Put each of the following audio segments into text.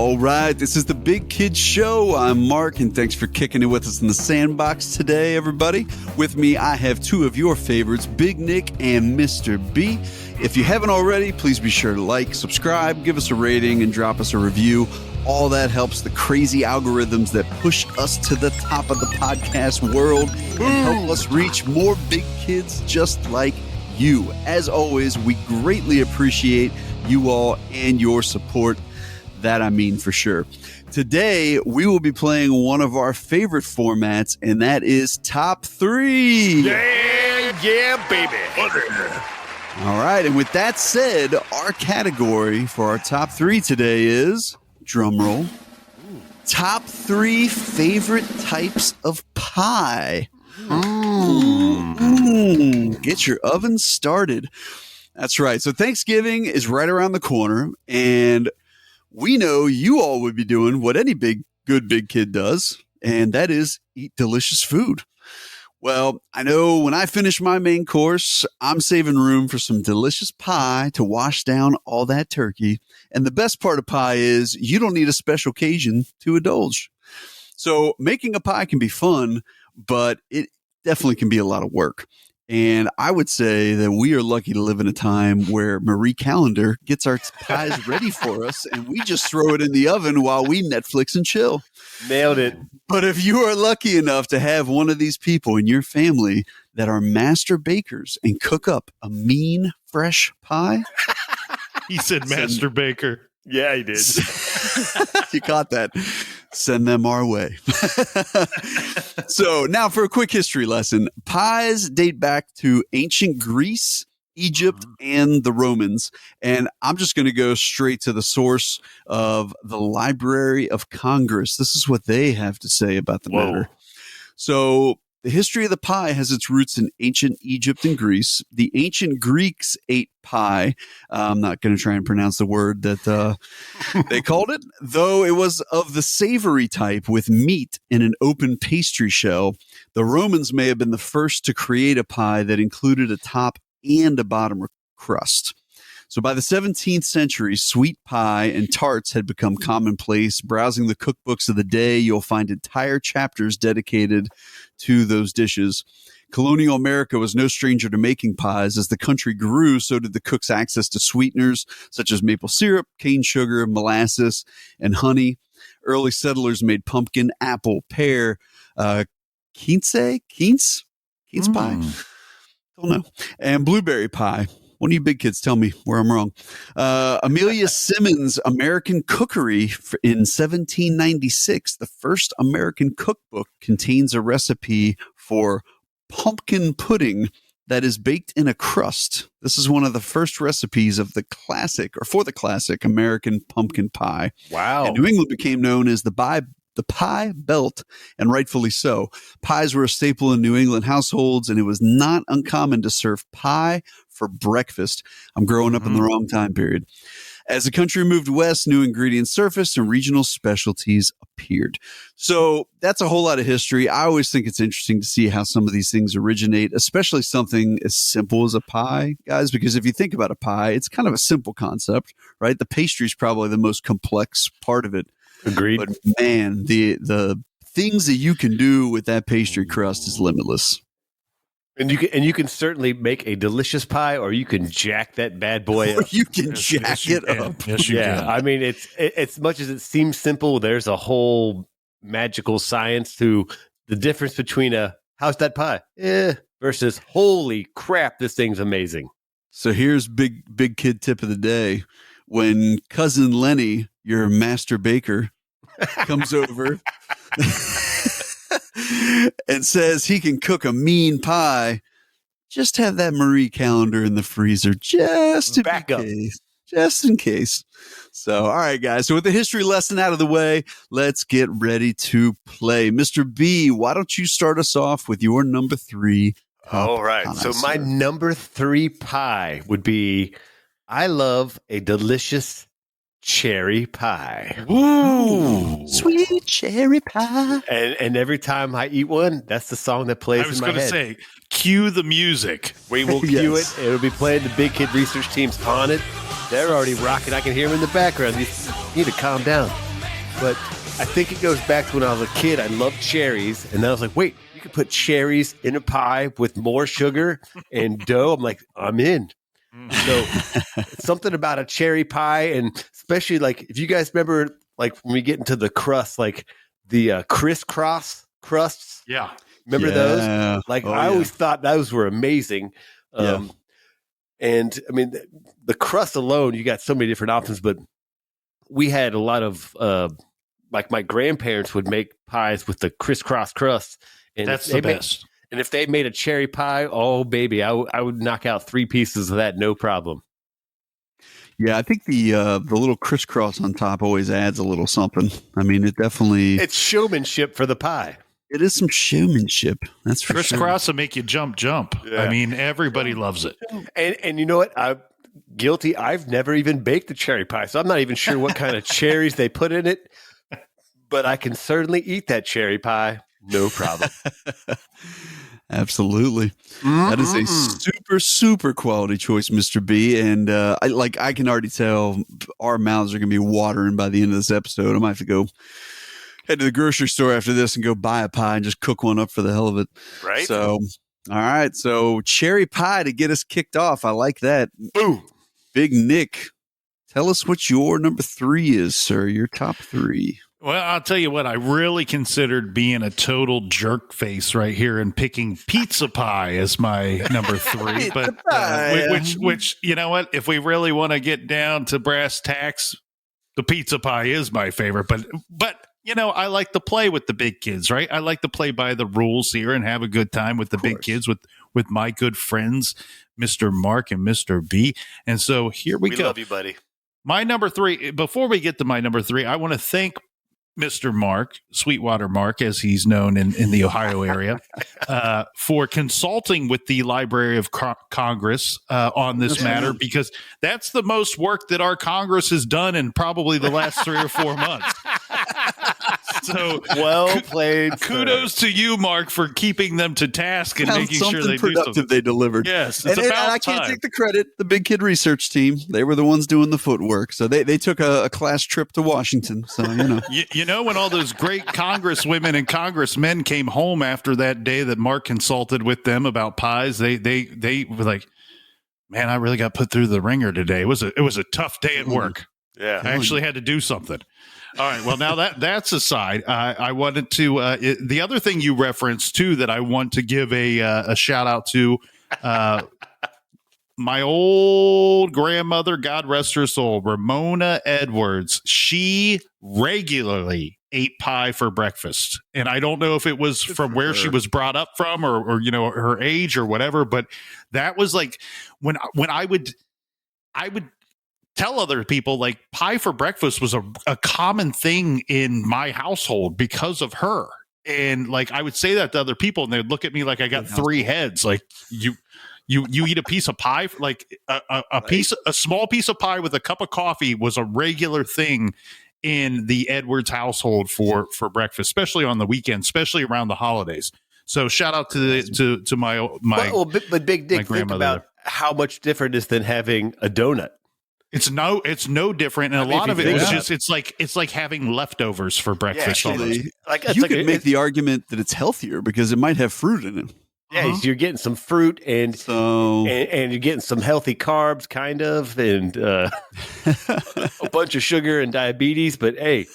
All right, this is the Big Kid Show. I'm Mark, and thanks for kicking it with us in the sandbox today, everybody. With me, I have two of your favorites, Big Nick and Mr. B. If you haven't already, please be sure to like, subscribe, give us a rating, and drop us a review. All that helps the crazy algorithms that push us to the top of the podcast world and help us reach more big kids just like you. As always, we greatly appreciate you all and your support. That I mean for sure. Today, we will be playing one of our favorite formats, and that is Top 3. Yeah, baby. All right, and with that said, our category for our Top 3 today is, drumroll, Top 3 favorite types of pie. Get your oven started. That's right. So Thanksgiving is right around the corner, and we know you all would be doing what any good big kid does, and that is eat delicious food. Well, I know when I finish my main course, I'm saving room for some delicious pie to wash down all that turkey. And the best part of pie is you don't need a special occasion to indulge. So making a pie can be fun, but it definitely can be a lot of work. And I would say that we are lucky to live in a time where Marie Callender gets our pies ready for us, and we just throw it in the oven while we Netflix and chill. Nailed it. But if you are lucky enough to have one of these people in your family that are master bakers and cook up a mean, fresh pie. He said master baker. Yeah, he did. You caught that. Send them our way. So now for a quick history lesson. Pies date back to ancient Greece, Egypt, and the Romans. And I'm just going to go straight to the source of the Library of Congress. This is what they have to say about the matter. So the history of the pie has its roots in ancient Egypt and Greece. The ancient Greeks ate pie. I'm not going to try and pronounce the word that they called it, though it was of the savory type with meat in an open pastry shell. The Romans may have been the first to create a pie that included a top and a bottom crust. So by the 17th century, sweet pie and tarts had become commonplace. Browsing the cookbooks of the day, you'll find entire chapters dedicated to those dishes. Colonial America was no stranger to making pies. As the country grew, so did the cook's access to sweeteners such as maple syrup, cane sugar, molasses, and honey. Early settlers made pumpkin, apple, pear, quince pie? Don't know. And blueberry pie. One of you big kids tell me where I'm wrong. Amelia Simmons' American Cookery in 1796, the first American cookbook, contains a recipe for pumpkin pudding that is baked in a crust. This is one of the first recipes of the classic American pumpkin pie. Wow. And New England became known as the pie belt, and rightfully so. Pies were a staple in New England households, and it was not uncommon to serve pie for breakfast. I'm growing up in the wrong time period. As the country moved west, new ingredients surfaced and regional specialties appeared. So that's a whole lot of history. I always think it's interesting to see how some of these things originate, especially something as simple as a pie, guys, because if you think about a pie, it's kind of a simple concept, right? The pastry is probably the most complex part of it. Agreed. But man, the things that you can do with that pastry crust is limitless. And you can certainly make a delicious pie, or you can jack that bad boy up. You can jack it up. Yes, you can. I mean, it's as much as it seems simple, there's a whole magical science to the difference between a how's that pie versus holy crap, this thing's amazing. So here's big kid tip of the day. When cousin Lenny, your master baker, comes over and says he can cook a mean pie, just have that Marie Callender in the freezer just in case. So, all right, guys. So with the history lesson out of the way, let's get ready to play. Mr. B, why don't you start us off with your number 3? All right. So my number 3 pie would be, I love a delicious cherry pie. Ooh. Sweet cherry pie. And every time I eat one, that's the song that plays in my head. I was going to say, cue the music. We will cue it. It'll be playing. The Big Kid Research team's on it. They're already rocking. I can hear them in the background. You need to calm down. but I think it goes back to when I was a kid. I loved cherries, and then I was like, wait, you could put cherries in a pie with more sugar and dough. I'm like, I'm in. So it's something about a cherry pie, and especially like if you guys remember, like when we get into the crust, like the crisscross crusts. Yeah. Remember those? Like I always thought those were amazing. And I mean, the crust alone, you got so many different options, but we had a lot of, like my grandparents would make pies with the crisscross crust. And That's the best. And if they made a cherry pie, oh baby, I would knock out 3 pieces of that, no problem. Yeah, I think the little crisscross on top always adds a little something. I mean, it definitely It's showmanship for the pie. it is some showmanship. That's for sure. Crisscross will make you jump. Yeah. I mean, everybody loves it. And you know what? I'm guilty. I've never even baked a cherry pie, so I'm not even sure what kind of cherries they put in it. But I can certainly eat that cherry pie, no problem. Absolutely. That is a super, super quality choice, Mr. B. And I can already tell our mouths are going to be watering by the end of this episode. I might have to go head to the grocery store after this and go buy a pie and just cook one up for the hell of it. Right? So, all right. So cherry pie to get us kicked off. I like that. Boom. Big Nick, tell us what your number 3 is, sir. Your top 3. Well, I'll tell you what, I really considered being a total jerk face right here and picking pizza pie as my number 3. But which you know what? If we really want to get down to brass tacks, the pizza pie is my favorite. But you know, I like to play with the big kids, right? I like to play by the rules here and have a good time with the big kids, with my good friends, Mr. Mark and Mr. B. And so here we go. Love you, buddy. My number 3, before we get to my number 3, I want to thank Mr. Mark, Sweetwater Mark, as he's known in the Ohio area, for consulting with the Library of Congress on this matter, because that's the most work that our Congress has done in probably the last 3 or 4 months. So well played. Kudos to you, Mark, for keeping them to task and making sure they do something. They delivered. Yes, and I can't take the credit. The Big Kid Research Team, they were the ones doing the footwork. So they took a class trip to Washington. So, you know. You know, when all those great congresswomen and congressmen came home after that day that Mark consulted with them about pies, they were like, man, I really got put through the ringer today. It was a tough day at work. Yeah. I actually had to do something. All right. Well, now that's aside, I wanted to the other thing you referenced too that I want to give a shout out to my old grandmother, God rest her soul, Ramona Edwards. She regularly ate pie for breakfast, and I don't know if it was from where she was brought up from or you know her age or whatever, but that was like when I would tell other people like pie for breakfast was a common thing in my household because of her. And like, I would say that to other people and they'd look at me like I got 3 heads. Like you eat a piece of pie, like a small piece of pie with a cup of coffee was a regular thing in the Edwards household for breakfast, especially on the weekend, especially around the holidays. So shout out to my but Big Dick, think about how much different is than having a donut. It's no different, and a lot of it is just it's like having leftovers for breakfast. Yeah, almost. Like you could make the argument that it's healthier because it might have fruit in it. Yeah, you're getting some fruit and you're getting some healthy carbs, kind of, and a bunch of sugar and diabetes. But hey.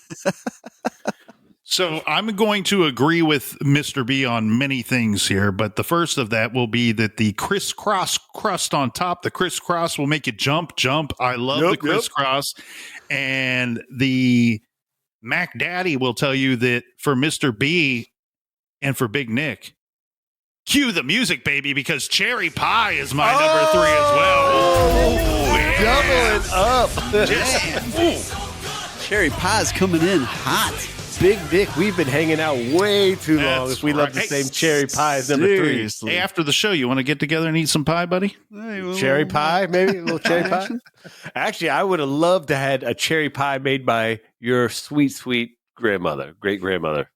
So I'm going to agree with Mr. B on many things here, but the first of that will be that the crisscross crust on top, the crisscross will make you jump. I love the crisscross. And the Mac Daddy will tell you that for Mr. B and for Big Nick, cue the music, baby, because cherry pie is my number 3 as well. Doubling up. Cherry pie's coming in hot. Big Dick, we've been hanging out way too long if we love the same cherry pie as number 3. Hey, after the show, you want to get together and eat some pie, buddy? Cherry pie, maybe? A little cherry pie? Actually, I would have loved to have had a cherry pie made by your sweet, sweet grandmother, great-grandmother.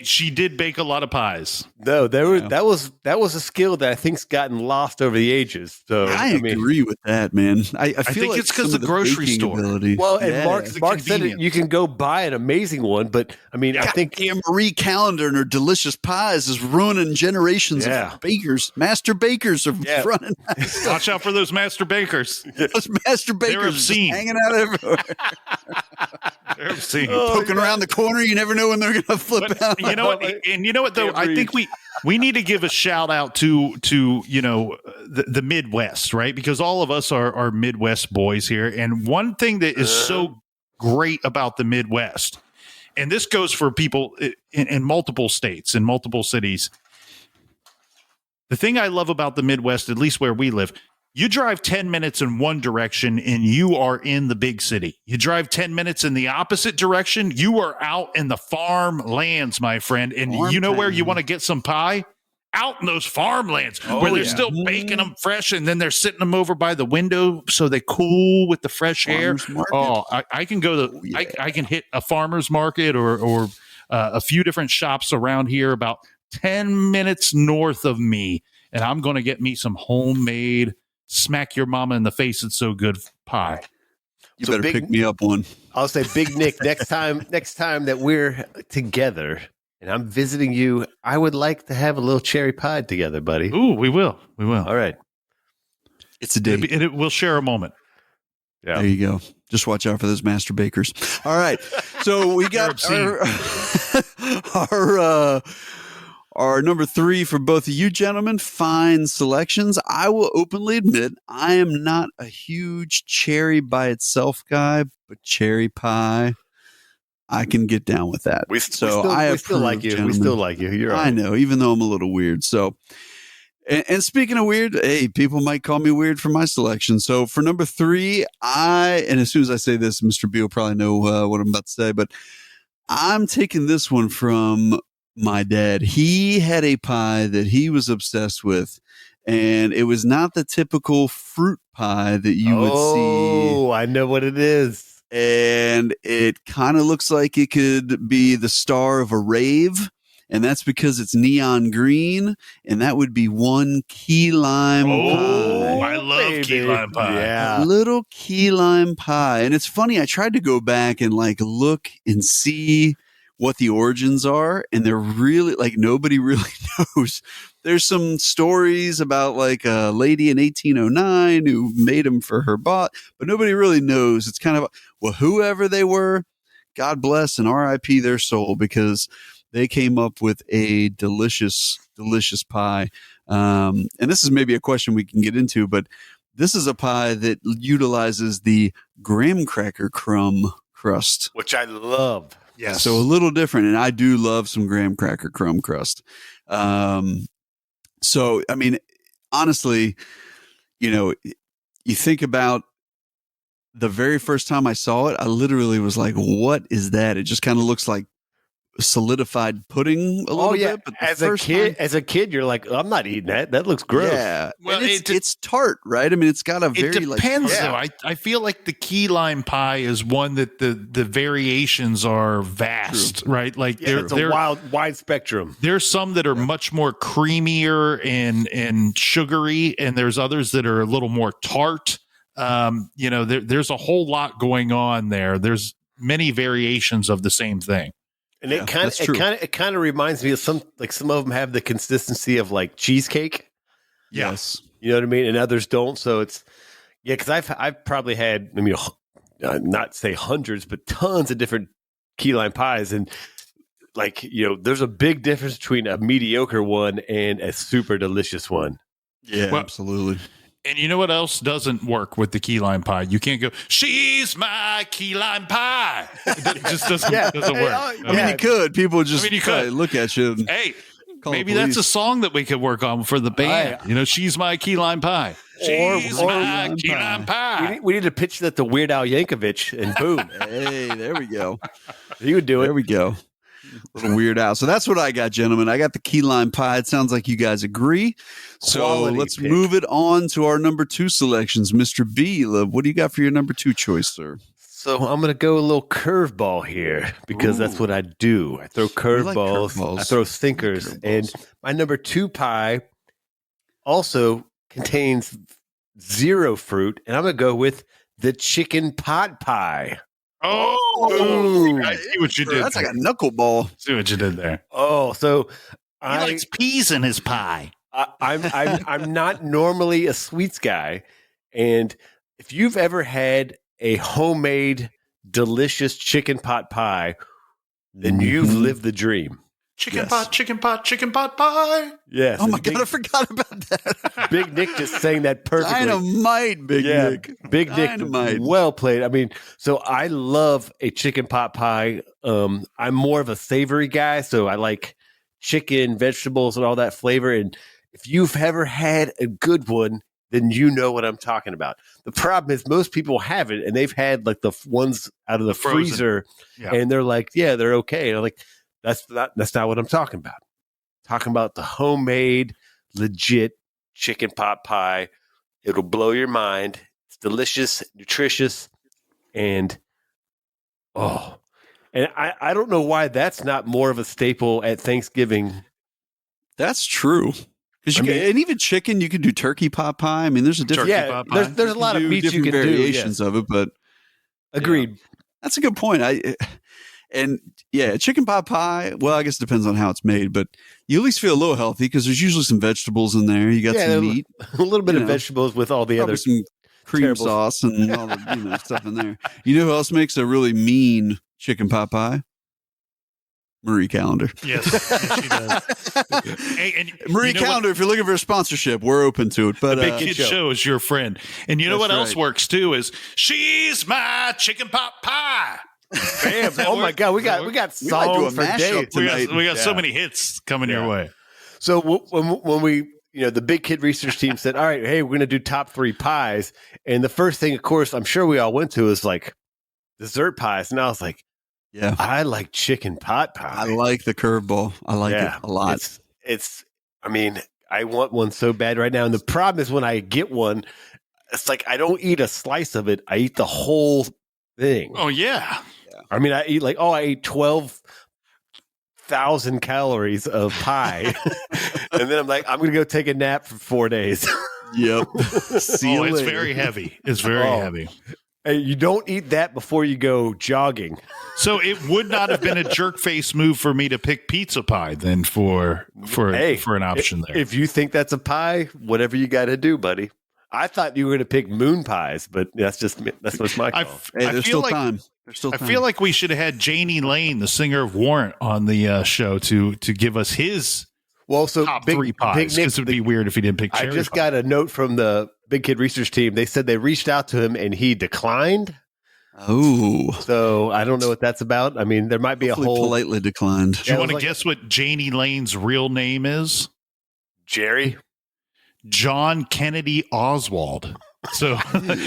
She did bake a lot of pies. No, that was a skill that I think's gotten lost over the ages. So I agree with that, man. I feel think like it's 'cause some the of grocery baking store. ability- well, and Yeah. Mark said it, you can go buy an amazing one, but I mean, I think Anne Marie Callender and her delicious pies is ruining generations of bakers. Master bakers are running. Watch out for those master bakers. Those master bakers are just obscene. hanging out everywhere, They're obscene. poking around the corner. You never know when they're going to flip But out. you know what? And you know what though? I think we need to give a shout out to the Midwest, right? Because all of us are Midwest boys here. And one thing that is so great about the Midwest, and this goes for people in multiple states, in multiple cities. The thing I love about the Midwest, at least where we live, you drive 10 minutes in one direction and you are in the big city. You drive 10 minutes in the opposite direction, you are out in the farmlands, my friend. And you know where you want to get some pie? Out in those farmlands where they're still baking them fresh and then they're sitting them over by the window so they cool with the fresh air. Oh, I can go to, I can hit a farmer's market or a few different shops around here about 10 minutes north of me. And I'm going to get me some homemade smack your mama in the face, it's so good pie. You better pick me up one. I'll say, Big Nick, next time that we're together and I'm visiting you, I would like to have a little cherry pie together, buddy. Ooh, we will. All right. It's a date. And we'll share a moment. Yeah. There you go. Just watch out for those master bakers. All right. So we got our number 3 for both of you gentlemen. Fine selections. I will openly admit I am not a huge cherry by itself guy, but cherry pie, I can get down with that. We still like you. Gentlemen. We still like you. You're I know, even though I'm a little weird. So, and speaking of weird, hey, people might call me weird for my selection. So for number 3, and as soon as I say this, Mr. B will probably know what I'm about to say, but I'm taking this one from my dad. He had a pie that he was obsessed with, and it was not the typical fruit pie that you would see. Oh, I know what it is. And it kind of looks like it could be the star of a rave, and that's because it's neon green, and that would be one key lime pie. I love key lime pie. Yeah. Little key lime pie. And it's funny, I tried to go back and look and see what the origins are, and they're really nobody really knows. There's some stories about a lady in 1809 who made them for her but nobody really knows. It's kind of, whoever they were, God bless and RIP their soul, because they came up with a delicious, delicious pie. And this is maybe a question we can get into, but this is a pie that utilizes the graham cracker crumb crust, Which I love. Yes. So a little different, and I do love some graham cracker crumb crust. So, I mean, honestly, you think about the very first time I saw it, I literally was like, what is that? It just kind of looks like solidified pudding a little bit. But as a kid, you're like, I'm not eating that. That looks gross. Yeah. Well, and it's tart, right? I mean, it's got a very it depends though. I feel like the key lime pie is one that the variations are vast, right? Like it's a wide spectrum. There's some that are much more creamier and sugary, and there's others that are a little more tart. There's a whole lot going on there. There's many variations of the same thing. And it kind of reminds me of some of them have the consistency of cheesecake. Yes. You know what I mean? And others don't. So it's, because I've probably had, not say hundreds, but tons of different key lime pies. And there's a big difference between a mediocre one and a super delicious one. Yeah, absolutely. And you know what else doesn't work with the key lime pie? You can't go, she's my key lime pie. It just doesn't work. I mean, you could. People just you could look at you. And hey, maybe that's a song that we could work on for the band. She's my key lime pie. She's my key lime pie. We need to pitch that to Weird Al Yankovic, and boom. Hey, there we go. He would do it. There we go. Little Weird Al. So that's what I got, gentlemen. I got the key lime pie. It sounds like you guys agree. So Quality let's pick. move it on to our number 2 selections. Mr. B, what do you got for your number 2 choice, sir? So I'm going to go a little curveball here because that's what I do. I throw curveballs, curveballs. I throw sinkers, and my number 2 pie also contains 0 fruit, and I'm going to go with the chicken pot pie. Oh, I see what you did. That's like there. a knuckleball. See what you did there. Oh, so He likes peas in his pie. I'm not normally a sweets guy, and if you've ever had a homemade delicious chicken pot pie, then you've lived the dream. Chicken pot, chicken pot, chicken pot pie. Yes. Oh my God, I forgot about that. Big Nick just saying that perfectly. Dynamite, Big Nick. Big Nick, Dynamite. well played. I mean, so I love a chicken pot pie. I'm more of a savory guy, so I like chicken, vegetables, and all that flavor. And if you've ever had a good one, then you know what I'm talking about. The problem is most people haven't, and they've had like the ones out of the Frozen. freezer, and they're like, yeah, they're okay. And I'm like, that's not what I'm talking about. I'm talking about the homemade, legit chicken pot pie. It'll blow your mind. It's delicious, nutritious, and I don't know why that's not more of a staple at Thanksgiving. That's true. And even chicken, you can do turkey pot pie. I mean, there's a different. Turkey pot pie. There's a lot of meats you can variations do. of it, but Agreed. that's a good point. Chicken pot pie. Well, I guess it depends on how it's made, but you at least feel a little healthy because there's usually some vegetables in there. You got some meat, a little bit of vegetables with all the other some cream terrible sauce and all the stuff in there. You know who else makes a really mean chicken pot pie? Marie Callender. Yes, she does. Hey, and Marie Callender, if you're looking for a sponsorship, we're open to it. But the Big Kid Show is your friend. And you know what else works too is she's my chicken pot pie. Bam. Oh my God, we got songs for days. We got so many hits coming your way. So when we, the Big Kid Research team said, all right, hey, we're going to do top 3 pies. And the first thing, of course, I'm sure we all went to is like dessert pies. And I was like, yeah, I like chicken pot pie. I like the curveball. I like it a lot. I want one so bad right now. And the problem is when I get one, it's like I don't eat a slice of it. I eat the whole thing. Oh, yeah. I mean, I ate 12,000 calories of pie. And then I'm like, I'm going to go take a nap for 4 days. Yep. It's very heavy. It's very heavy. Hey, you don't eat that before you go jogging. So it would not have been a jerk face move for me to pick pizza pie then for an option there. If you think that's a pie, whatever you got to do, buddy. I thought you were going to pick moon pies, but that's what's my call. There's still time. I feel like we should have had Janie Lane, the singer of Warrant, on the show to give us his top 3 pies. Because it would be weird if he didn't pick cherry I just pie. got a note from the Big Kid Research team. They said they reached out to him and he declined. Oh. So I don't know what that's about. I mean, there might be a whole... politely declined. Do you want to guess what Janie Lane's real name is? Jerry? John Kennedy Oswald. So,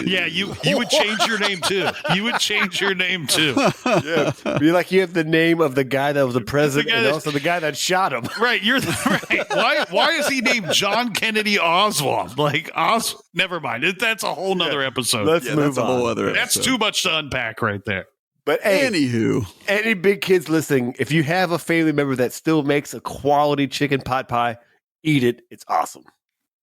yeah, you would change your name too. You would change your name too. Yeah. Be like you have the name of the guy that was the president and also the guy that shot him. Right. You're right. Why is he named John Kennedy Oswald? Like never mind. That's a whole nother episode. Let's move that's a whole on. other That's episode. too much to unpack right there. But hey, Anywho, any big kids listening, if you have a family member that still makes a quality chicken pot pie, eat it. It's awesome.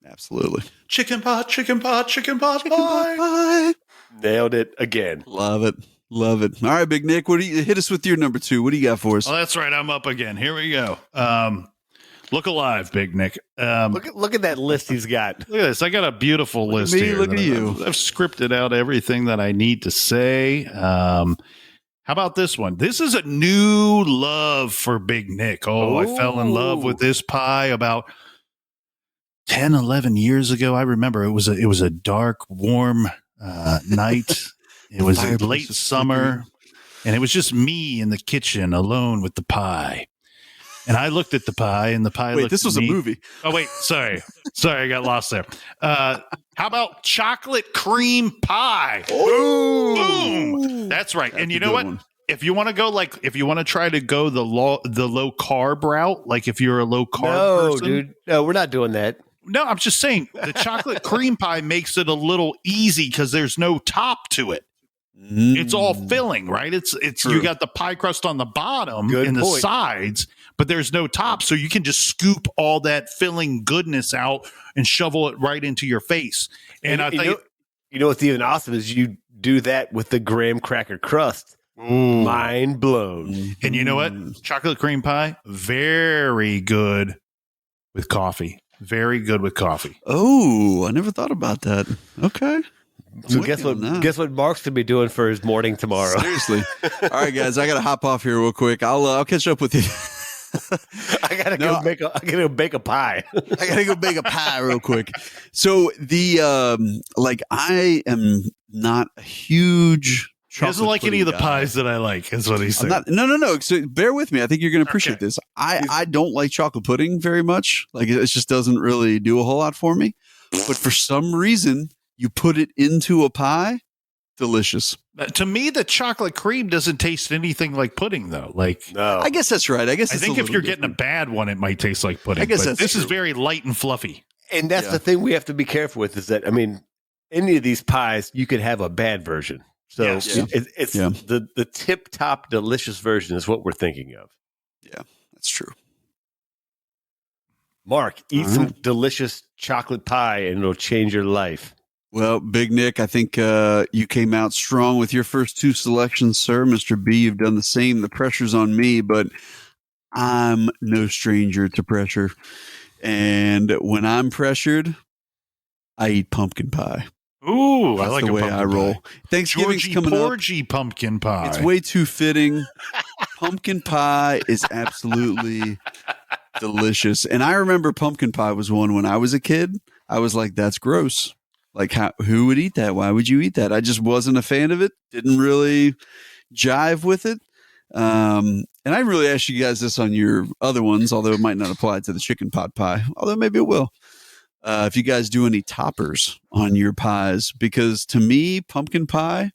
absolutely. Chicken pot pie. Nailed it again. Love it. Love it. All right, Big Nick, hit us with your number 2. What do you got for us? Oh, that's right. I'm up again. Here we go. Look alive, Big Nick. Look at that list he's got. Look at this. I got a beautiful list me, here. look at you. I've scripted out everything that I need to say. How about this one? This is a new love for Big Nick. I fell in love with this pie about 10, 11 years ago. I remember it was a dark, warm night. It was late summer, and it was just me in the kitchen alone with the pie. And I looked at the pie, and the pie looked this was at me. a movie. Oh, wait. Sorry, I got lost there. How about chocolate cream pie? Boom! That's right. That's and you a know good what? one. If you want to try to go the low carb route, like if you're a low carb person, dude. No, we're not doing that. No, I'm just saying the chocolate cream pie makes it a little easy because there's no top to it. It's all filling, right? It's True. you got the pie crust on the bottom Good and the point. sides, but there's no top, so you can just scoop all that filling goodness out and shovel it right into your face. And I think you know what's even awesome is you do that with the graham cracker crust. Mind blown. and you know what? Chocolate cream pie, very good with coffee. Very good with coffee. Oh, I never thought about that. Okay. So With guess you what? on that. Guess what Mark's gonna be doing for his morning tomorrow. Seriously. All right, guys, I got to hop off here real quick. I'll catch up with you. I gotta No. go bake a pie. I gotta go bake a pie real quick. So the I am not a huge. He doesn't like any of the pies that I like, is what he's I'm saying. not, no. So bear with me. I think you're going to appreciate Okay. this. I don't like chocolate pudding very much. Like it just doesn't really do a whole lot for me. But for some reason, you put it into a pie, delicious. To me, the chocolate cream doesn't taste anything like pudding, though. Like, No, I guess that's right. I guess I it's think a if little you're getting a different. bad one, it might taste like pudding. I guess but that's this is true. very light and fluffy. and that's Yeah. the thing we have to be careful with is that any of these pies you could have a bad version. So Yes. it's Yeah. the tip top delicious version is what we're thinking of. That's true. Mark, eat All some right. delicious chocolate pie and it'll change your life. Well, Big Nick, I think you came out strong with your first two selections, sir. Mr. B, you've done the same. The pressure's on me, but I'm no stranger to pressure. And when I'm pressured, I eat pumpkin pie. Ooh, That's I like the a way pumpkin I roll. pie. Thanksgiving's Georgie coming up. Porgy pumpkin pie. It's way too fitting. Pumpkin pie is absolutely delicious. And I remember pumpkin pie was one when I was a kid. I was like, that's gross. Like, who would eat that? Why would you eat that? I just wasn't a fan of it. Didn't really jive with it. And I really asked you guys this on your other ones, although it might not apply to the chicken pot pie, although maybe it will. If you guys do any toppers on your pies, because to me, pumpkin pie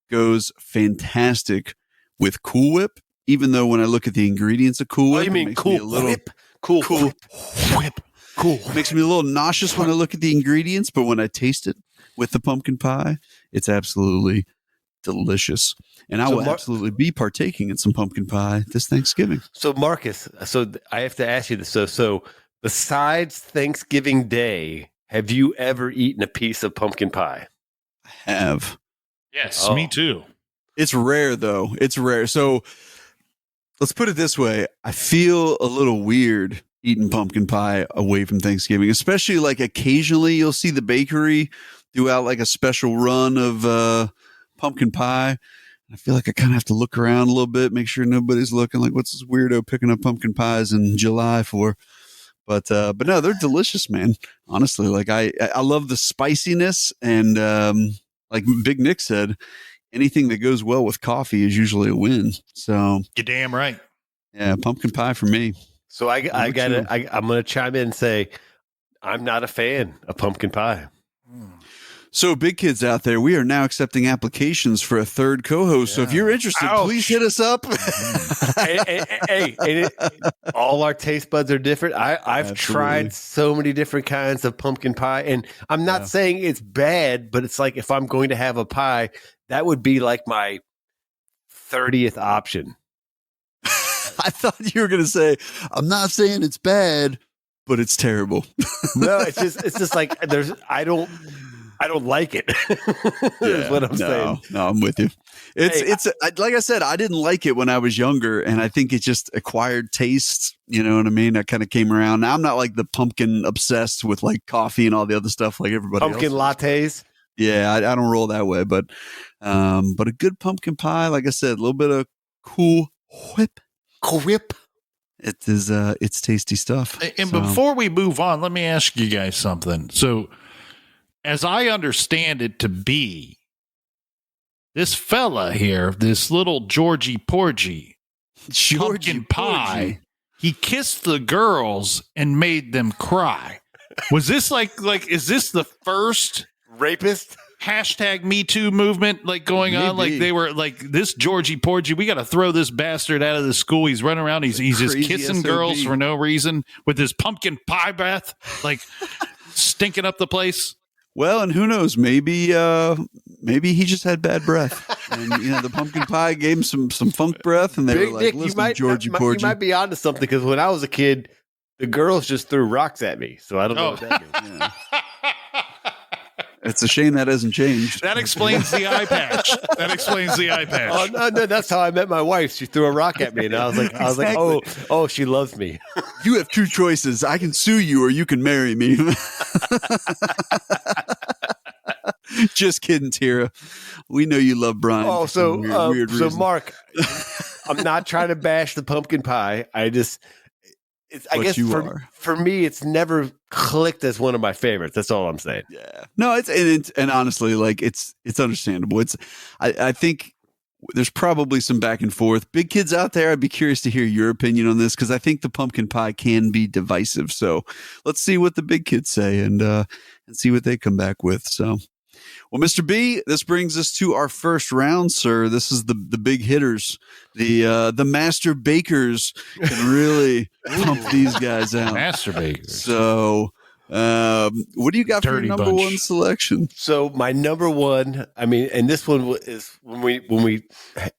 goes fantastic with Cool Whip. Even though when I look at the ingredients of Cool Oh, Whip, you it mean makes cool me a little whip? Cool whip. whip. Cool. Makes me a little nauseous when I look at the ingredients, but when I taste it with the pumpkin pie, it's absolutely delicious. And I So will absolutely be partaking in some pumpkin pie this Thanksgiving. So Marcus, I have to ask you this. So besides Thanksgiving Day, have you ever eaten a piece of pumpkin pie? I have. Yes, Oh. me too. It's rare though. It's rare. So let's put it this way. I feel a little weird eating pumpkin pie away from Thanksgiving, especially like occasionally you'll see the bakery do out like a special run of pumpkin pie. I feel like I kind of have to look around a little bit, make sure nobody's looking like, what's this weirdo picking up pumpkin pies in July for? But no, they're delicious, man. Honestly, like I love the spiciness, and like Big Nick said, anything that goes well with coffee is usually a win. So You're damn right. yeah, pumpkin pie for me. So I'm about going to chime in and say I'm not a fan of pumpkin pie. So big kids out there, we are now accepting applications for a third co-host. So if you're interested, Ouch. please hit us up. All our taste buds are different. I've Absolutely. tried so many different kinds of pumpkin pie, and I'm not Yeah. saying it's bad, but it's like if I'm going to have a pie, that would be like my 30th option. I thought you were going to say, I'm not saying it's bad, but it's terrible. No, it's just like I don't like it. Is what I'm saying. No, I'm with you. Hey, Like I said, I didn't like it when I was younger, and I think it just acquired taste. You know what I mean? I kind of came around. Now I'm not like the pumpkin obsessed with like coffee and all the other stuff like everybody Pumpkin else. lattes. Yeah, I don't roll that way, but a good pumpkin pie, like I said, a little bit of Cool Whip. Whip. It is it's tasty stuff. And So- before we move on, let me ask you guys something. So, as I understand it to be, this fella here, this little Georgie Porgy, pumpkin pie, he kissed the girls and made them cry. Was this like is this the first Rapist. hashtag Me Too movement like going on? Like Maybe. they were like, this Georgie Porgy, we got to throw this bastard out of the school. He's running around. He's just Crazy kissing SOB. girls for no reason with his pumpkin pie breath, like stinking up the place. Well, and who knows? Maybe he just had bad breath, and the pumpkin pie gave him some funk breath, and they Big were like, Dick, "Listen, Georgie you Porgy." might be onto something because when I was a kid, the girls just threw rocks at me. So I don't know Oh. what that means. Yeah. It's a shame that hasn't changed. That explains the eye patch. That explains the eye patch. Oh no, that's how I met my wife. She threw a rock at me, and I was like, Exactly. oh, she loves me. You have two choices. I can sue you, or you can marry me. Just kidding, Tira. We know you love Brian. Oh, for some weird so reason. Mark, I'm not trying to bash the pumpkin pie. I guess But you are. for me, it's never clicked as one of my favorites. That's all I'm saying. Yeah. No, and honestly, like it's understandable. I think there's probably some back and forth. Big kids out there, I'd be curious to hear your opinion on this because I think the pumpkin pie can be divisive. So let's see what the big kids say and see what they come back with. So. Well, Mr. B, this brings us to our first round, sir. This is the big hitters. The master bakers can really pump these guys out. Masturbators. So, what do you got Dirty for your number bunch. one selection? So my number one, I mean, and this one is when we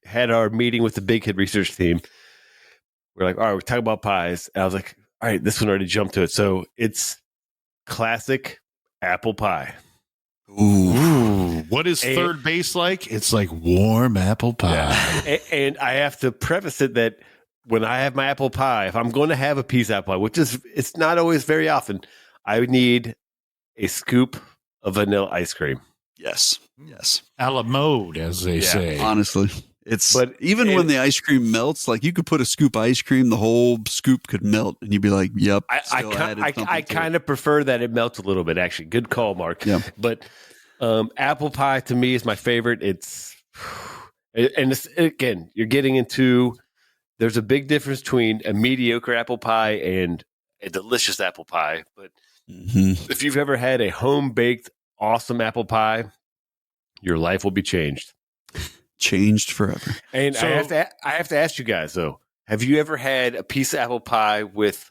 had our meeting with the Big Hit Research team. We're like, all right, we're talking about pies. And I was like, all right, this one already jumped to it. So it's classic apple pie. Ooh. What is And- third base like? It's like warm apple pie. And I have to preface it that when I have my apple pie, if I'm going to have a piece of apple pie, which is it's not always very often, I would need a scoop of vanilla ice cream. Yes. A la mode, as they say. Honestly, But even when the ice cream melts, like you could put a scoop of ice cream, the whole scoop could melt, and you'd be like, "Yep." I kind of prefer that it melts a little bit. Actually, good call, Mark. Yeah. But apple pie to me is my favorite. It's and it's, again, you're getting into. There's a big difference between a mediocre apple pie and a delicious apple pie. But if you've ever had a home baked awesome apple pie, your life will be changed. Changed forever. And So- I have to ask you guys though: have you ever had a piece of apple pie with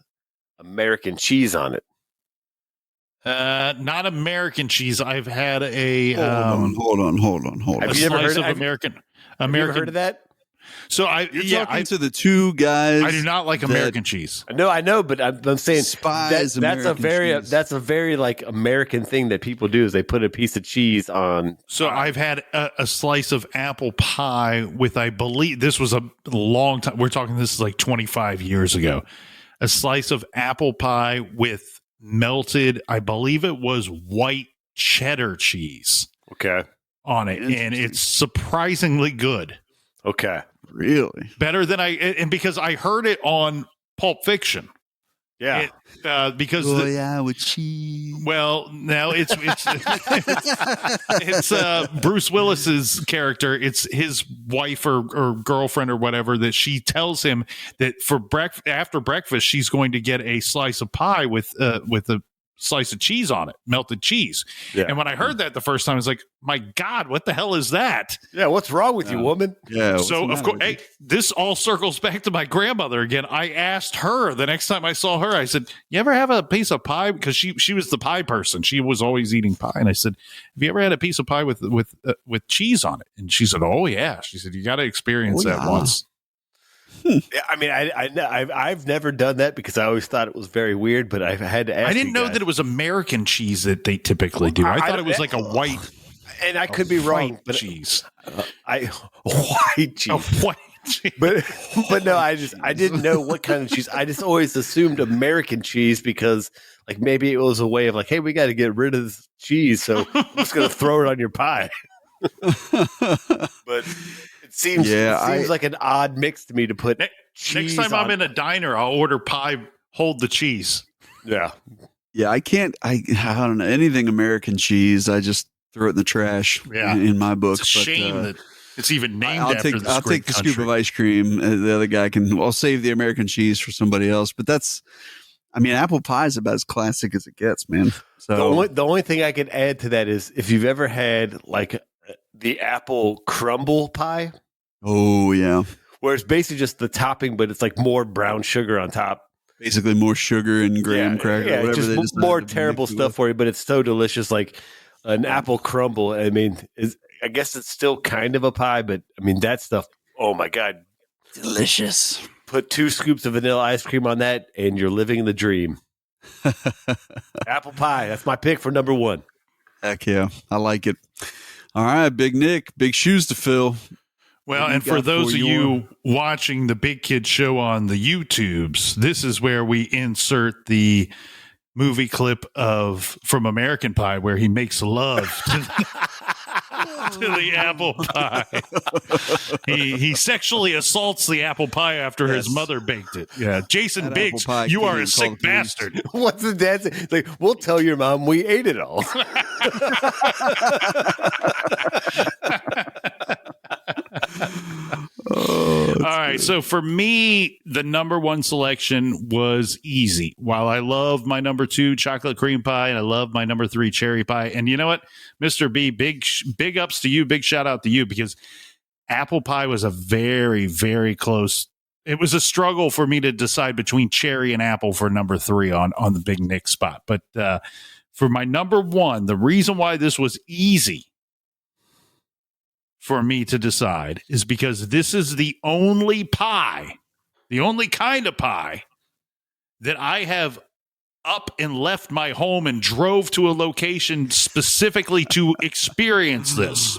American cheese on it? Not American cheese. I've had a Hold on. a Have you ever slice heard- of have- American. Have you ever heard of that? So I You're talking to the two guys. I do not like American cheese. No, I know, but I'm saying Despise that's American cheese. that's a very like American thing that people do is they put a piece of cheese on. So I've had a slice of apple pie with, I believe this was a long time. We're talking, this is like 25 years ago. A slice of apple pie with melted, I believe it was white cheddar cheese Okay, on it. And Interesting. it's surprisingly good. okay, Really? Better than and because I heard it on Pulp Fiction. yeah. Because Oh yeah, with cheese. well, now it's Bruce Willis's character. It's his wife or girlfriend or whatever that she tells him that for after breakfast she's going to get a slice of pie with a slice of cheese on it, melted cheese. Yeah. And when I heard that the first time, I was like, "My God, what the hell is that?" Yeah, what's wrong with you, woman? Yeah. what's So the of matter course, with you? hey, this all circles back to my grandmother again. I asked her the next time I saw her. I said, "You ever have a piece of pie?" Because she was the pie person. She was always eating pie, and I said, "Have you ever had a piece of pie with cheese on it?" And she said, "Oh yeah." She said, "You got to experience Oh, that yeah. once." Yeah, I mean, I've never done that because I always thought it was very weird. But I've had to ask. I didn't you know guys. that it was American cheese that they typically do. I thought it was like a white, and I could be wrong, white but cheese, I white cheese. a white cheese. But no, I didn't know what kind of cheese. I just always assumed American cheese because like maybe it was a way of like, hey, we got to get rid of this cheese, so I'm just gonna throw it on your pie. But it seems like an odd mix to me to put cheese. Next time I'm on- in a diner, I'll order pie. Hold the cheese. yeah. Yeah, I can't. I don't know anything American cheese. I just throw it in the trash. Yeah. in my book. It's a shame that it's even named I'll after take this I'll great take the country. scoop of ice cream. The other guy can. I'll save the American cheese for somebody else. But that's. I mean, apple pie is about as classic as it gets, man. So The only thing I could add to that is if you've ever had like the apple crumble pie, oh yeah, where it's basically just the topping, but it's like more brown sugar on top. basically more sugar and graham cracker, whatever just they decide more to terrible mix it stuff with. for you, but it's so delicious. Like an apple crumble. I mean, I guess it's still kind of a pie, but I mean, that stuff, oh my God. Delicious. Put 2 scoops of vanilla ice cream on that, and you're living the dream. Apple pie. That's my pick for number 1. Heck yeah. I like it. All right, Big Nick, big shoes to fill. Well, and for those of you watching the Big Kid Show on the YouTubes, this is where we insert the movie clip from American Pie where he makes love to the apple pie. He sexually assaults the apple pie after his mother baked it. Yeah, Jason That Biggs, apple pie you are can't a even sick call the police. bastard. What's the dad say? Like, we'll tell your mom we ate it all. Oh, All right. So for me, the number 1 selection was easy. While I love my number 2 chocolate cream pie and I love my number 3 cherry pie. And you know what, Mr. B, big ups to you. Big shout out to you, because apple pie was a very, very close. It was a struggle for me to decide between cherry and apple for number 3 on the Big Nick spot. But for my number 1, the reason why this was easy for me to decide is because this is the only pie, the only kind of pie that I have up and left my home and drove to a location specifically to experience this.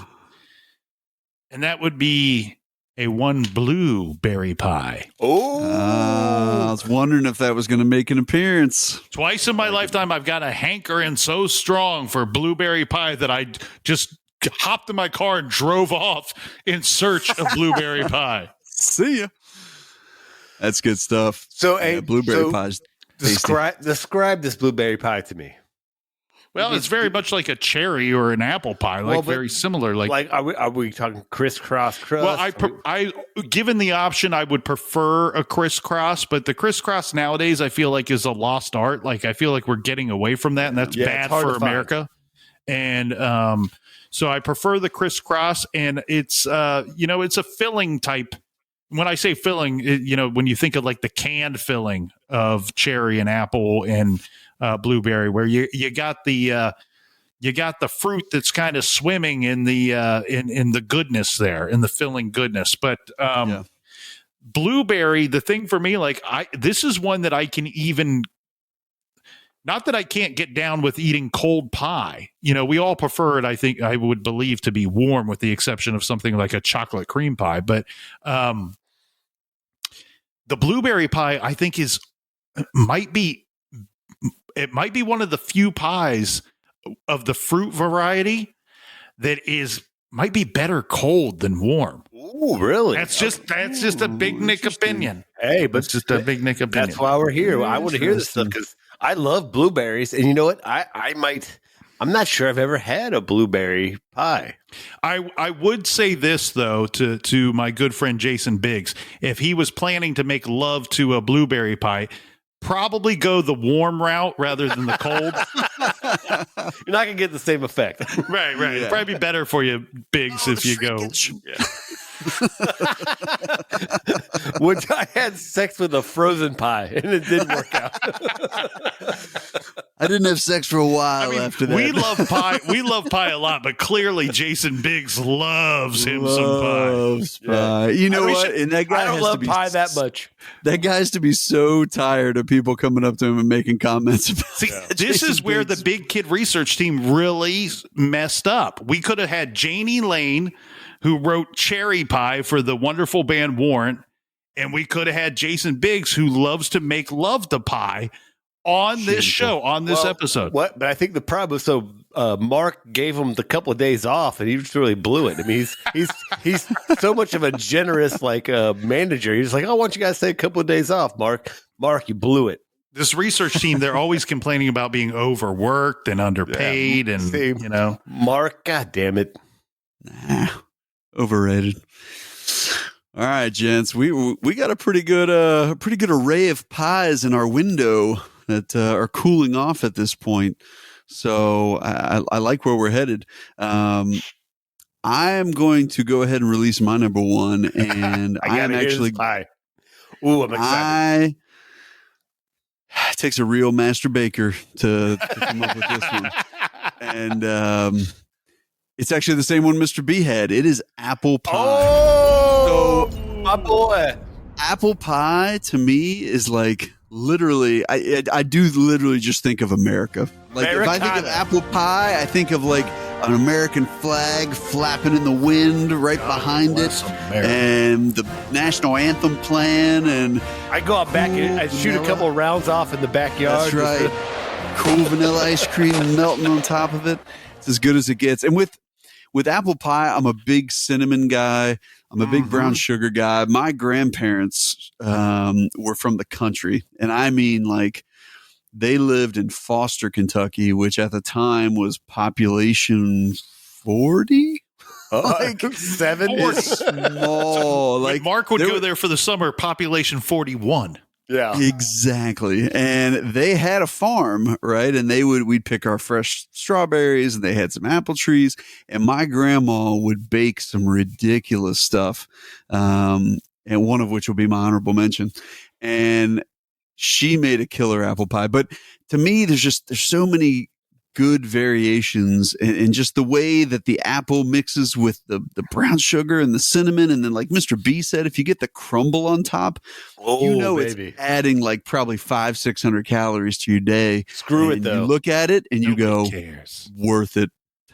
And that would be a 1 blueberry pie. I was wondering if that was going to make an appearance. Twice in my lifetime, I've got a hankering so strong for blueberry pie that I just hopped in my car and drove off in search of blueberry pie. See ya. That's good stuff. So, blueberry pie's tasty. describe this blueberry pie to me. Well, it's very much like a cherry or an apple pie, very similar. Like are we talking crisscross crust? Well, I given the option, I would prefer a crisscross, but the crisscross nowadays I feel like is a lost art. Like I feel like we're getting away from that, and that's bad for America. And so I prefer the crisscross, and it's it's a filling type. When I say filling, when you think of like the canned filling of cherry and apple and blueberry, where you got the fruit that's kind of swimming in the in the goodness there, in the filling goodness. But blueberry, the thing for me, this is one that I can even. Not that I can't get down with eating cold pie. We all prefer it, I think, I would believe, to be warm, with the exception of something like a chocolate cream pie. But the blueberry pie, I think, might be one of the few pies of the fruit variety that might be better cold than warm. Ooh, really? That's just a Big Nick opinion. Hey, but it's just a Big Nick opinion. That's why we're here. I want to hear this stuff because I love blueberries, and you know what? I'm not sure I've ever had a blueberry pie. I would say this though to my good friend Jason Biggs, if he was planning to make love to a blueberry pie, probably go the warm route rather than the cold. You're not gonna get the same effect. Right. Yeah. It'd probably be better for you, Biggs, if you go. Which I had sex with a frozen pie and it didn't work out. I didn't have sex for a while after that. We love pie. We love pie a lot, but clearly Jason Biggs loves some pie. Yeah. You know what? And that guy I don't love pie that much. That guy has to be so tired of people coming up to him and making comments about See, this is where the Big Kid research team really messed up. We could have had Janie Lane, who wrote Cherry Pie for the wonderful band Warrant, and we could have had Jason Biggs, who loves to make love to pie, on this show, on this episode. But I think the problem is, Mark gave him the couple of days off, and he just really blew it. I mean, he's so much of a generous manager. He's like, "Oh, why don't you guys take a couple of days off, Mark? Mark, you blew it." This research team, they're always complaining about being overworked and underpaid, Mark, God damn it. Nah, overrated. All right, gents, we got a pretty good array of pies in our window that are cooling off at this point. So I like where we're headed. I am going to go ahead and release my number one, and I am actually pie. Ooh, I'm excited. It takes a real master baker to come up with this one. And it's actually the same one Mr. B had. It is apple pie. Oh, So my boy. apple pie to me is like literally, I do literally just think of America. Like if I think of apple pie, I think of like an American flag flapping in the wind right behind it, and the national anthem playing, and I go out back and I shoot a couple of rounds off in the backyard. that's right. Cool vanilla ice cream melting on top of it. It's as good as it gets. And with apple pie, I'm a big cinnamon guy. I'm a big brown sugar guy. My grandparents were from the country, and I mean like they lived in Foster, Kentucky, which at the time was population 40. Like 7 is small. Like Like Mark would there go were- there for the summer, population 41. Yeah. Exactly. And they had a farm, right? And we'd pick our fresh strawberries, and they had some apple trees. And my grandma would bake some ridiculous stuff. And one of which will be my honorable mention. And she made a killer apple pie. But to me, there's so many good variations, and just the way that the apple mixes with the brown sugar and the cinnamon. And then like Mr. B said, if you get the crumble on top, it's adding like probably 500-600 calories to your day. Screw it And though. you look at it and you Nobody go, cares. worth it.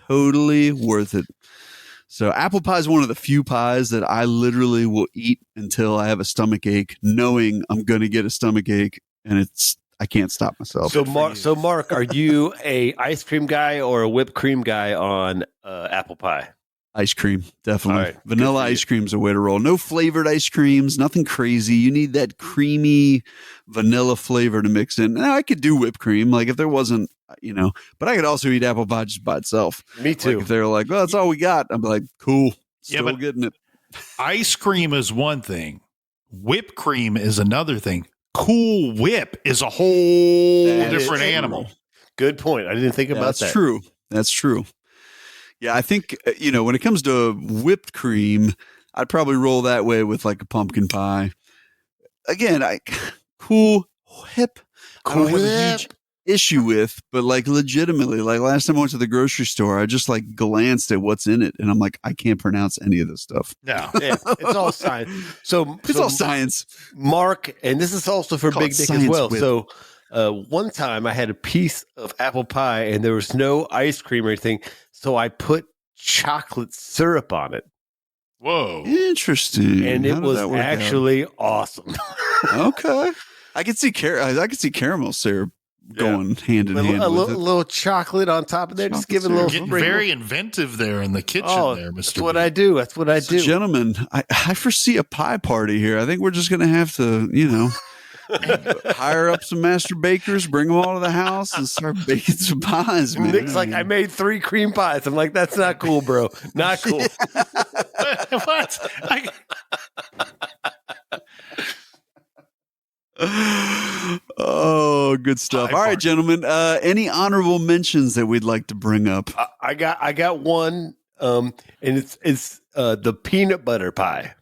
Totally worth it. So apple pie is one of the few pies that I literally will eat until I have a stomach ache, knowing I'm going to get a stomach ache, and I can't stop myself. So Mark, are you a ice cream guy or a whipped cream guy on apple pie? Ice cream, definitely. All right, good Vanilla for you. ice cream's a way to roll. No flavored ice creams, nothing crazy. You need that creamy vanilla flavor to mix in. Now, I could do whipped cream, like if there wasn't, but I could also eat apple pie just by itself. Me too. Like if they're like, well, that's all we got, I'm like, cool, still but- getting it. Ice cream is one thing. Whipped cream is another thing. Cool Whip is a whole That is different true. animal. Good point. I didn't think about That's that. true. That's true. Yeah, I think, when it comes to whipped cream, I'd probably roll that way with like a pumpkin pie. Again, Cool Whip. I don't have a huge issue with, but like legitimately, like last time I went to the grocery store, I just like glanced at what's in it, and I'm like, I can't pronounce any of this stuff. No. Yeah, it's all science. So It's all science. Mark, and this is also for Call Big it Dick as science well. whip. So one time I had a piece of apple pie and there was no ice cream or anything, so I put chocolate syrup on it, Whoa. Interesting. and How it did was that work out? actually awesome. Okay. I could see caramel syrup going hand in a hand with it. little chocolate on top of there, just Chocolate give it a little syrup. Getting sprinkle. very inventive there in the kitchen there, Mr. That's what B. I do. That's what I So, do. gentlemen, I foresee a pie party here. I think we're just going to have to, hire up some master bakers, bring them all to the house, and start baking some pies, man. Nick's like, I made 3 cream pies. I'm like, that's not cool, bro. Not cool. What? Oh, good stuff. Pie All right, party. gentlemen. Any honorable mentions that we'd like to bring up? I got one, and it's the peanut butter pie.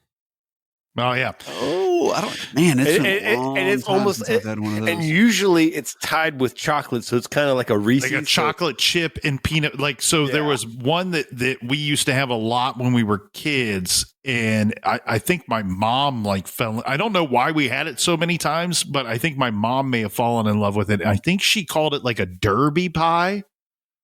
Oh, yeah. Oh, I don't. Man, it's And- been a and- long and it's time almost- since I've had one of those. And usually it's tied with chocolate, so it's kind of like a Reese's. Like a chocolate chip and peanut. Like, so there Yeah. was one that we used to have a lot when we were kids. And I think my mom I don't know why we had it so many times, but I think my mom may have fallen in love with it. I think she called it like a Derby pie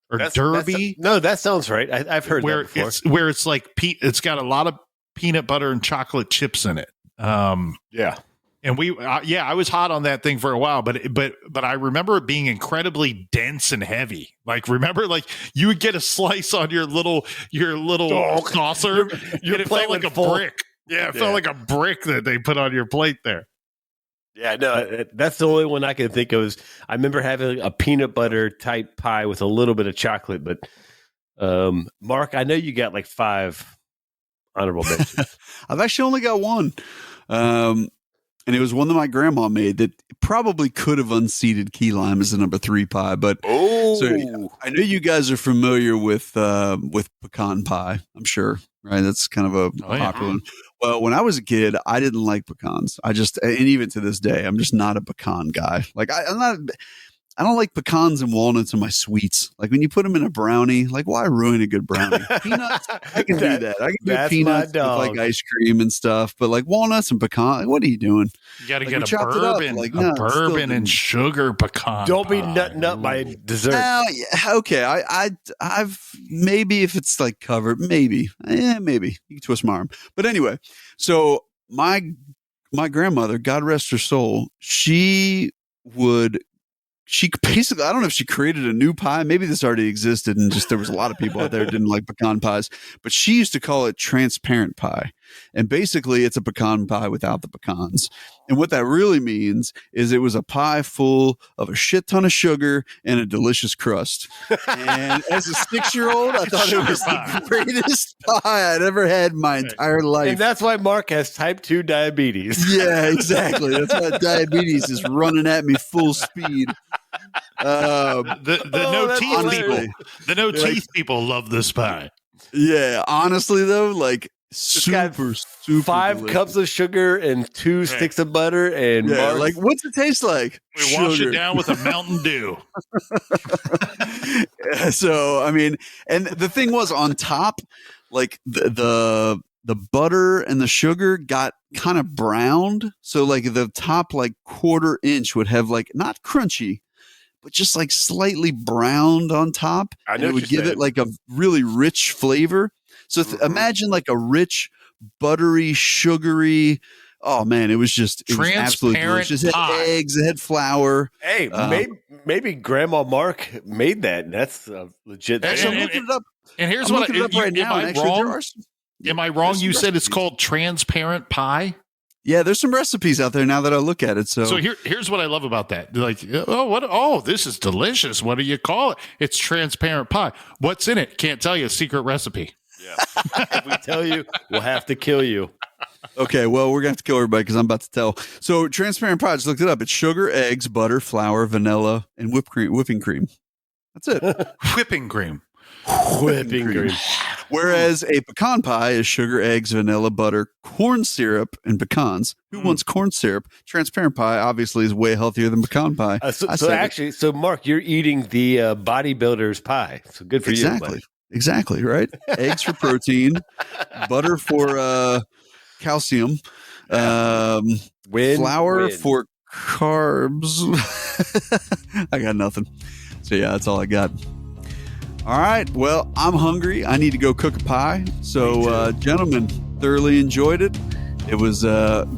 or Derby. No, that sounds right. I've heard where that before. it's like it's got a lot of peanut butter and chocolate chips in it. Yeah. And I was hot on that thing for a while, but I remember it being incredibly dense and heavy. Like, remember, like you would get a slice on your little saucer, and it plate felt like a would fall. brick. Yeah, it Yeah. felt like a brick that they put on your plate there. Yeah, no, that's the only one I can think of. Is I remember having a peanut butter type pie with a little bit of chocolate. But Mark, I know you got like 5 honorable mentions. I've actually only got one. And it was one that my grandma made that probably could have unseated key lime as the number 3 pie. But so I know you guys are familiar with pecan pie. I'm sure, right? That's kind of a popular one. Well, when I was a kid, I didn't like pecans. And even to this day, I'm just not a pecan guy. Like I'm not. I don't like pecans and walnuts in my sweets. Like when you put them in a brownie, like why ruin a good brownie? Peanuts, I can do that. I can do peanuts with like ice cream and stuff, but like walnuts and pecan, what are you doing? You got to Like, get we a chopped it up, bourbon, like, no, it's still and didn't- sugar pecan. Don't be pie. nutting up my dessert. Well, yeah, okay. I've maybe if it's like covered, maybe you can twist my arm. But anyway, so my grandmother, God rest her soul, she basically, I don't know if she created a new pie. Maybe this already existed and just there was a lot of people out there who didn't like pecan pies, but she used to call it transparent pie. And basically it's a pecan pie without the pecans. And what that really means is it was a pie full of a shit ton of sugar and a delicious crust. And as a 6-year-old, I thought it was Sugar the greatest pie I'd ever had in my entire life. And that's why Mark has type 2 diabetes. Yeah, exactly. That's why diabetes is running at me full speed. The no that's teeth hilarious. people. The no teeth people love this pie. Yeah, honestly though, like got super 5 delicious. cups of sugar and 2 sticks of butter. And Yeah, Mark, like what's it taste like? We wash Sugar. it down with a Mountain Dew. So I mean, and the thing was on top, like the butter and the sugar got kind of browned. So like the top like 1/4 inch would have like not crunchy, but just like slightly browned on top. I And know it what would you're give it saying. like a really rich flavor. So Mhm. imagine like a rich, buttery, sugary. Oh man, it was absolutely Transparent delicious. It had pie. eggs, it had flour. hey, Um, maybe Grandma Mark made that. That's a legit And- thing. Actually, I'm looking it up. And here's I'm what looking it up right now. Am and I actually, there wrong? are some, Am I wrong? there's You some said it's recipes. called transparent pie. Yeah, there's some recipes out there now that I look at it. So, So here's what I love about that. Like, oh, this is delicious. What do you call it? It's transparent pie. What's in it? Can't tell you. Secret recipe. If we tell you, we'll have to kill you. okay, well, we're gonna have to kill everybody because I'm about to tell. So, transparent pie. I just looked it up. It's sugar, eggs, butter, flour, vanilla, and whipping cream. That's it. Whipping cream. Whipping cream. Whereas a pecan pie is sugar, eggs, vanilla, butter, corn syrup, and pecans. Who wants corn syrup? Transparent pie obviously is way healthier than pecan pie. So, I so said it. actually, so Mark, you're eating the bodybuilder's pie. So good for you. buddy. Exactly, right? Eggs for protein, butter for calcium, Win, flour win. for carbs. I got nothing. So yeah, that's all I got. All right. Well, I'm hungry. I need to go cook a pie. So, gentlemen, thoroughly enjoyed it. It was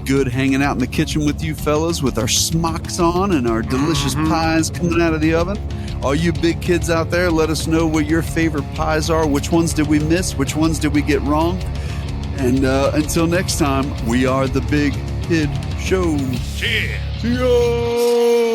good hanging out in the kitchen with you fellas with our smocks on and our delicious pies coming out of the oven. All you big kids out there, let us know what your favorite pies are. Which ones did we miss? Which ones did we get wrong? And until next time, we are the Big Kid Show. Cheers. See ya!